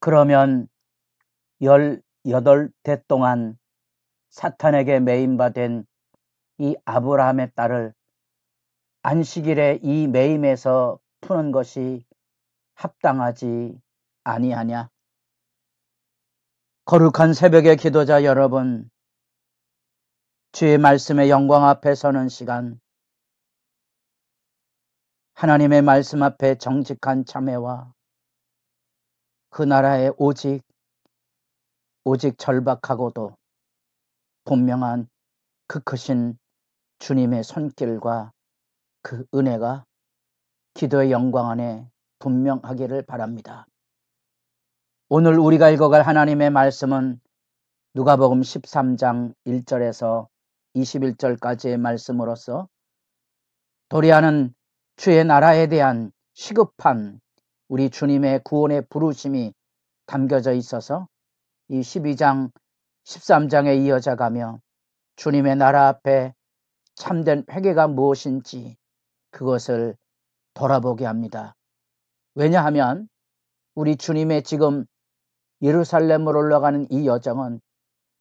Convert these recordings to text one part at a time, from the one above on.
그러면 18대 동안 사탄에게 매임받은 이 아브라함의 딸을 안식일에 이 매임에서 푸는 것이 합당하지 아니하냐? 거룩한 새벽의 기도자 여러분, 주의 말씀의 영광 앞에 서는 시간, 하나님의 말씀 앞에 정직한 참회와 그 나라에 오직 절박하고도 분명한 그 크신 주님의 손길과 그 은혜가 기도의 영광 안에 분명하기를 바랍니다. 오늘 우리가 읽어갈 하나님의 말씀은 누가복음 13장 1절에서 21절까지의 말씀으로서 도리하는 주의 나라에 대한 시급한 우리 주님의 구원의 부르심이 담겨져 있어서 이 12장 13장에 이어져 가며 주님의 나라 앞에 참된 회개가 무엇인지 그것을 돌아보게 합니다. 왜냐하면 우리 주님의 지금 예루살렘으로 올라가는 이 여정은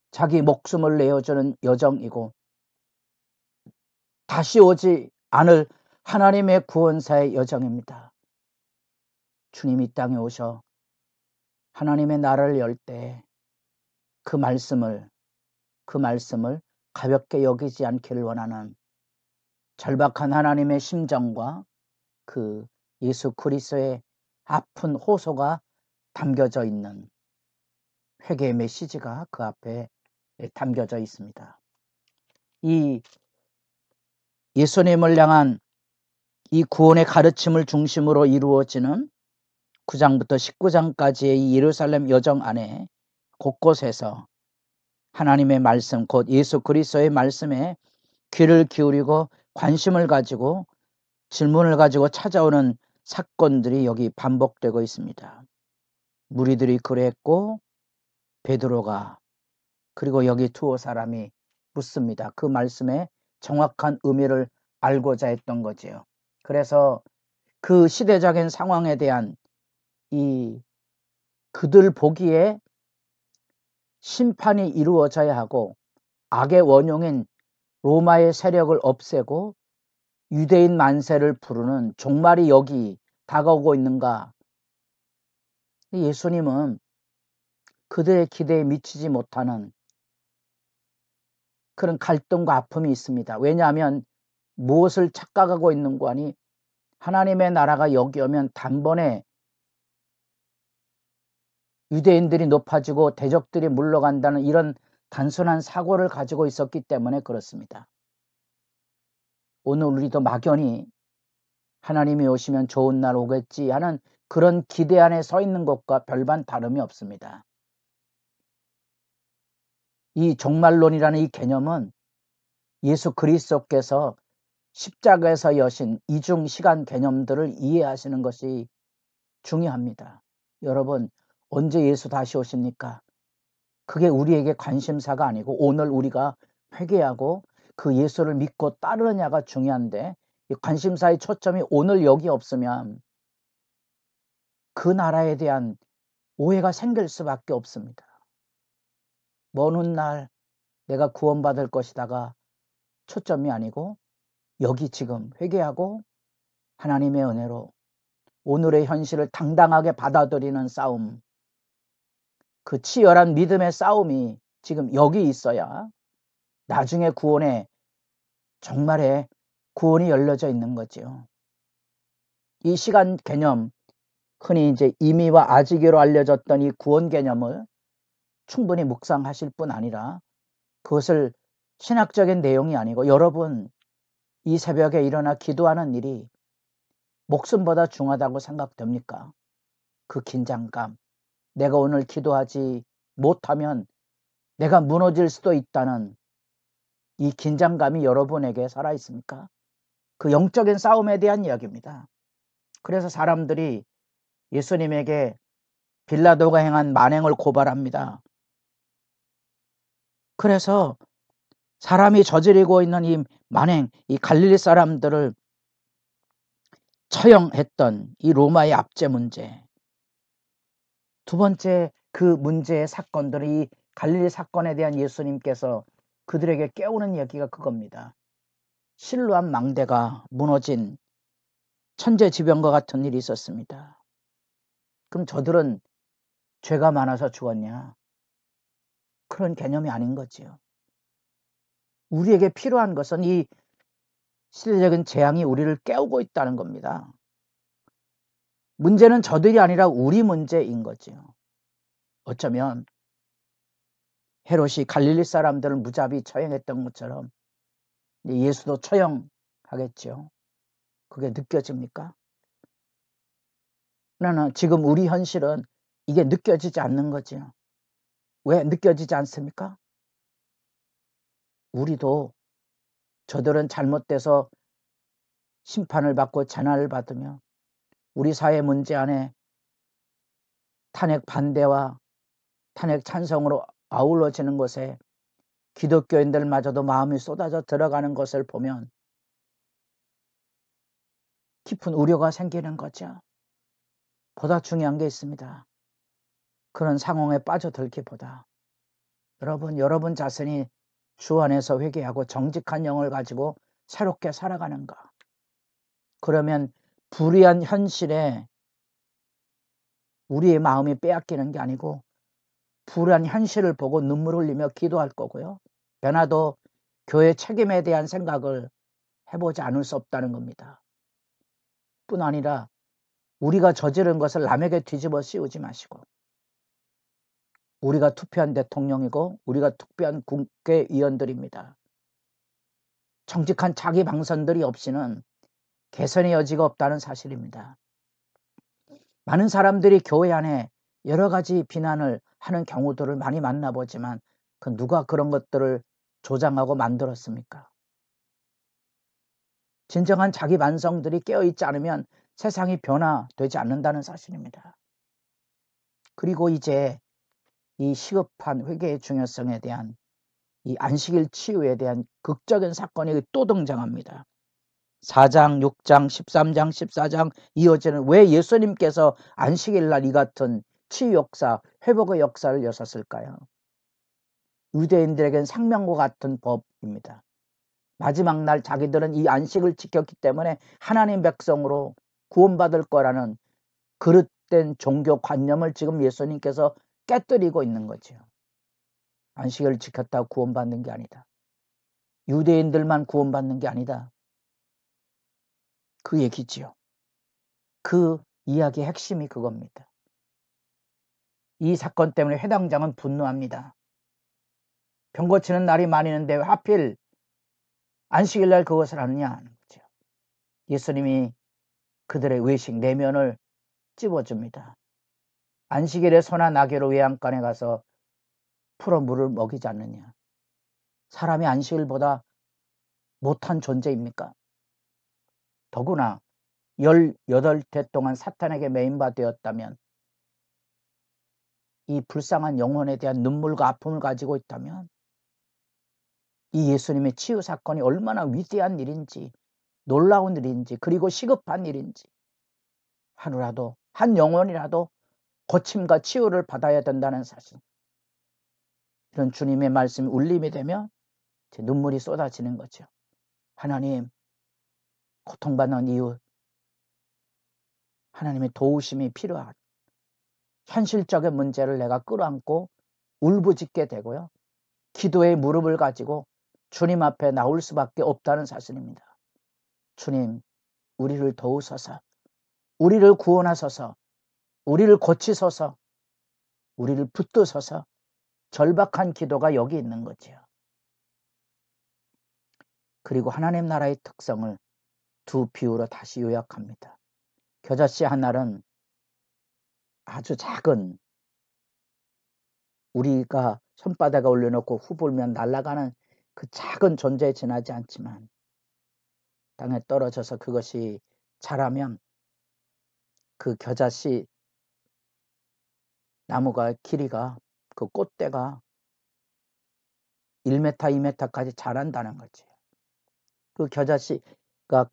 자기 목숨을 내어주는 여정이고 다시 오지 않을 하나님의 구원사의 여정입니다. 주님이 땅에 오셔 하나님의 나라를 열 때 그 말씀을 가볍게 여기지 않기를 원하는 절박한 하나님의 심정과 그 예수 그리스도의 아픈 호소가 담겨져 있는 회개의 메시지가 그 앞에 담겨져 있습니다. 이 예수님을 향한 이 구원의 가르침을 중심으로 이루어지는 9장부터 19장까지의 이 예루살렘 여정 안에 곳곳에서 하나님의 말씀, 곧 예수 그리스도의 말씀에 귀를 기울이고 관심을 가지고 질문을 가지고 찾아오는 사건들이 여기 반복되고 있습니다. 무리들이 그랬고 베드로가 그리고 여기 두어 사람이 묻습니다. 그 말씀의 정확한 의미를 알고자 했던 거지요. 그래서 그 시대적인 상황에 대한 이 그들 보기에 심판이 이루어져야 하고 악의 원흉인 로마의 세력을 없애고 유대인 만세를 부르는 종말이 여기 다가오고 있는가? 예수님은 그들의 기대에 미치지 못하는 그런 갈등과 아픔이 있습니다. 왜냐하면 무엇을 착각하고 있는 거 아니 하나님의 나라가 여기 오면 단번에 유대인들이 높아지고 대적들이 물러간다는 이런 단순한 사고를 가지고 있었기 때문에 그렇습니다. 오늘 우리도 막연히 하나님이 오시면 좋은 날 오겠지 하는 그런 기대 안에 서 있는 것과 별반 다름이 없습니다. 이 종말론이라는 이 개념은 예수 그리스도께서 십자가에서 여신 이중 시간 개념들을 이해하시는 것이 중요합니다. 여러분, 언제 예수 다시 오십니까? 그게 우리에게 관심사가 아니고 오늘 우리가 회개하고 그 예수를 믿고 따르느냐가 중요한데 이 관심사의 초점이 오늘 여기 없으면 그 나라에 대한 오해가 생길 수밖에 없습니다. 먼 훗날 내가 구원받을 것이다가 초점이 아니고 여기 지금 회개하고 하나님의 은혜로 오늘의 현실을 당당하게 받아들이는 싸움, 그 치열한 믿음의 싸움이 지금 여기 있어야 나중에 구원의 정말의 구원이 열려져 있는 거지요. 이 시간 개념, 흔히 이제 이미와 아직으로 알려졌던 이 구원 개념을 충분히 묵상하실 뿐 아니라 그것을 신학적인 내용이 아니고 여러분 이 새벽에 일어나 기도하는 일이 목숨보다 중하다고 생각됩니까? 그 긴장감, 내가 오늘 기도하지 못하면 내가 무너질 수도 있다는 이 긴장감이 여러분에게 살아있습니까? 그 영적인 싸움에 대한 이야기입니다. 그래서 사람들이 예수님에게 빌라도가 행한 만행을 고발합니다. 그래서 사람이 저지르고 있는 이 만행, 이 갈릴리 사람들을 처형했던 이 로마의 압제 문제, 두 번째 그 문제의 사건들이 갈릴리 사건에 대한 예수님께서 그들에게 깨우는 얘기가 그겁니다. 실로암 망대가 무너진 천재지변과 같은 일이 있었습니다. 그럼 저들은 죄가 많아서 죽었냐? 그런 개념이 아닌 거지요. 우리에게 필요한 것은 이 시대적인 재앙이 우리를 깨우고 있다는 겁니다. 문제는 저들이 아니라 우리 문제인 거지요. 어쩌면 헤롯이 갈릴리 사람들을 무자비 처형했던 것처럼 예수도 처형하겠죠. 그게 느껴집니까? 그러나 지금 우리 현실은 이게 느껴지지 않는 거죠. 왜 느껴지지 않습니까? 우리도 저들은 잘못돼서 심판을 받고 재난을 받으며 우리 사회 문제 안에 탄핵 반대와 탄핵 찬성으로 아울러지는 것에 기독교인들마저도 마음이 쏟아져 들어가는 것을 보면 깊은 우려가 생기는 거죠. 보다 중요한 게 있습니다. 그런 상황에 빠져들기보다 여러분 자신이 주 안에서 회개하고 정직한 영을 가지고 새롭게 살아가는가. 그러면 불의한 현실에 우리의 마음이 빼앗기는 게 아니고 불의한 현실을 보고 눈물 흘리며 기도할 거고요. 변화도 교회 책임에 대한 생각을 해보지 않을 수 없다는 겁니다. 뿐 아니라 우리가 저지른 것을 남에게 뒤집어 씌우지 마시고 우리가 투표한 대통령이고 우리가 투표한 국회의원들입니다. 정직한 자기 방선들이 없이는 개선의 여지가 없다는 사실입니다. 많은 사람들이 교회 안에 여러 가지 비난을 하는 경우들을 많이 만나보지만 그 누가 그런 것들을 조장하고 만들었습니까? 진정한 자기 반성들이 깨어있지 않으면 세상이 변화되지 않는다는 사실입니다. 그리고 이제 이 시급한 회개의 중요성에 대한 이 안식일 치유에 대한 극적인 사건이 또 등장합니다. 4장, 6장, 13장, 14장 이어지는 왜 예수님께서 안식일 날 이 같은 치유 역사, 회복의 역사를 여셨을까요? 유대인들에겐 생명과 같은 법입니다. 마지막 날 자기들은 이 안식을 지켰기 때문에 하나님 백성으로 구원받을 거라는 그릇된 종교 관념을 지금 예수님께서 깨뜨리고 있는 거죠. 안식일을 지켰다고 구원받는 게 아니다. 유대인들만 구원받는 게 아니다. 그 얘기지요. 그 이야기의 핵심이 그겁니다. 이 사건 때문에 회당장은 분노합니다. 병 고치는 날이 많이 있는데 왜 하필 안식일 날 그것을 하느냐 하는 거죠. 예수님이 그들의 외식 내면을 찝어줍니다. 안식일에 소나 나귀로 외양간에 가서 풀어 물을 먹이지 않느냐. 사람이 안식일보다 못한 존재입니까? 더구나 18대 동안 사탄에게 매인받았다면 이 불쌍한 영혼에 대한 눈물과 아픔을 가지고 있다면 이 예수님의 치유 사건이 얼마나 위대한 일인지 놀라운 일인지 그리고 시급한 일인지 하루라도 한 영혼이라도 고침과 치유를 받아야 된다는 사실. 이런 주님의 말씀이 울림이 되면 제 눈물이 쏟아지는 거죠. 하나님, 고통받는 이유 하나님의 도우심이 필요한 현실적인 문제를 내가 끌어안고 울부짖게 되고요. 기도의 무릎을 가지고 주님 앞에 나올 수밖에 없다는 사실입니다. 주님, 우리를 도우소서, 우리를 구원하소서, 우리를 고치소서, 우리를 붙드소서. 절박한 기도가 여기 있는 거지요. 그리고 하나님 나라의 특성을 두 비유로 다시 요약합니다. 겨자씨 한 알은 아주 작은 우리가 손바닥에 올려놓고 후 불면 날아가는 그 작은 존재에 지나지 않지만 땅에 떨어져서 그것이 자라면 그 겨자씨 나무가 길이가 그 꽃대가 1m, 2m까지 자란다는 거지. 그 겨자씨가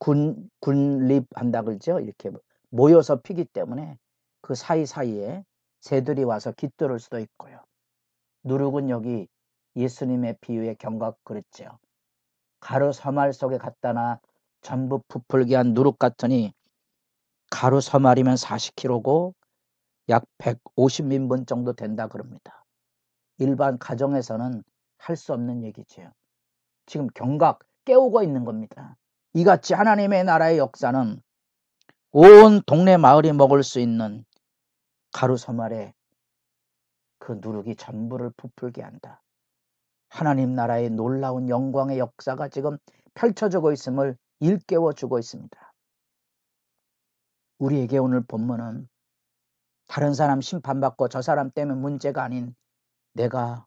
군립한다 그러죠. 이렇게 모여서 피기 때문에 그 사이사이에 새들이 와서 깃들을 수도 있고요. 누룩은 여기 예수님의 비유의 경각 그랬죠. 가루 서말 속에 갖다 놔 전부 부풀게 한 누룩 같으니 가루 서말이면 40kg고 약 150인분 정도 된다 그럽니다. 일반 가정에서는 할 수 없는 얘기죠. 지금 경각 깨우고 있는 겁니다. 이같이 하나님의 나라의 역사는 온 동네 마을이 먹을 수 있는 가루 서말에 그 누룩이 전부를 부풀게 한다. 하나님 나라의 놀라운 영광의 역사가 지금 펼쳐지고 있음을 일깨워주고 있습니다. 우리에게 오늘 본문은 다른 사람 심판받고 저 사람 때문에 문제가 아닌 내가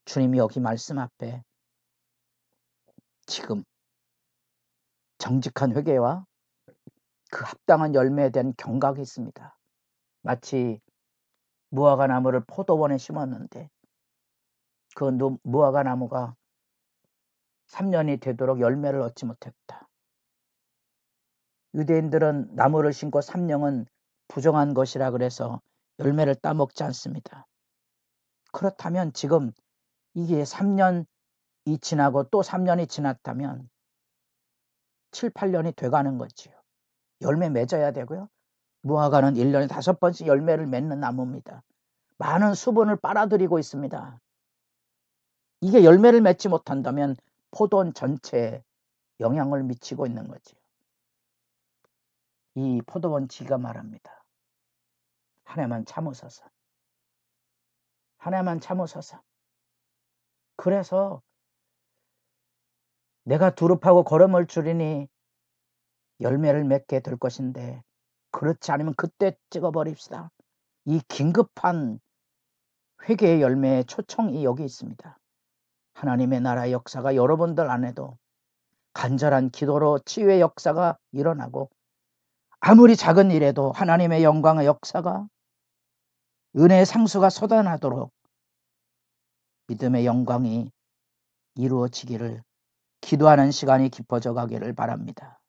주님이 여기 말씀 앞에 지금 정직한 회개와 그 합당한 열매에 대한 경각이 있습니다. 마치 무화과 나무를 포도원에 심었는데 그 무화과 나무가 3년이 되도록 열매를 얻지 못했다. 유대인들은 나무를 심고 3년은 부정한 것이라 그래서 열매를 따먹지 않습니다. 그렇다면 지금 이게 3년이 지나고 또 3년이 지났다면 7, 8년이 돼가는 거지요. 열매 맺어야 되고요. 무화과는 1년에 5번씩 열매를 맺는 나무입니다. 많은 수분을 빨아들이고 있습니다. 이게 열매를 맺지 못한다면 포도원 전체에 영향을 미치고 있는 거지요. 이 포도원 지가 말합니다. 하나만 참으소서. 하나만 참으소서. 그래서 내가 두릅하고 거름을 줄이니 열매를 맺게 될 것인데 그렇지 않으면 그때 찍어버립시다. 이 긴급한 회개의 열매의 초청이 여기 있습니다. 하나님의 나라의 역사가 여러분들 안에도 간절한 기도로 치유의 역사가 일어나고 아무리 작은 일에도 하나님의 영광의 역사가 은혜의 상수가 쏟아나도록 믿음의 영광이 이루어지기를 기도하는 시간이 깊어져 가기를 바랍니다.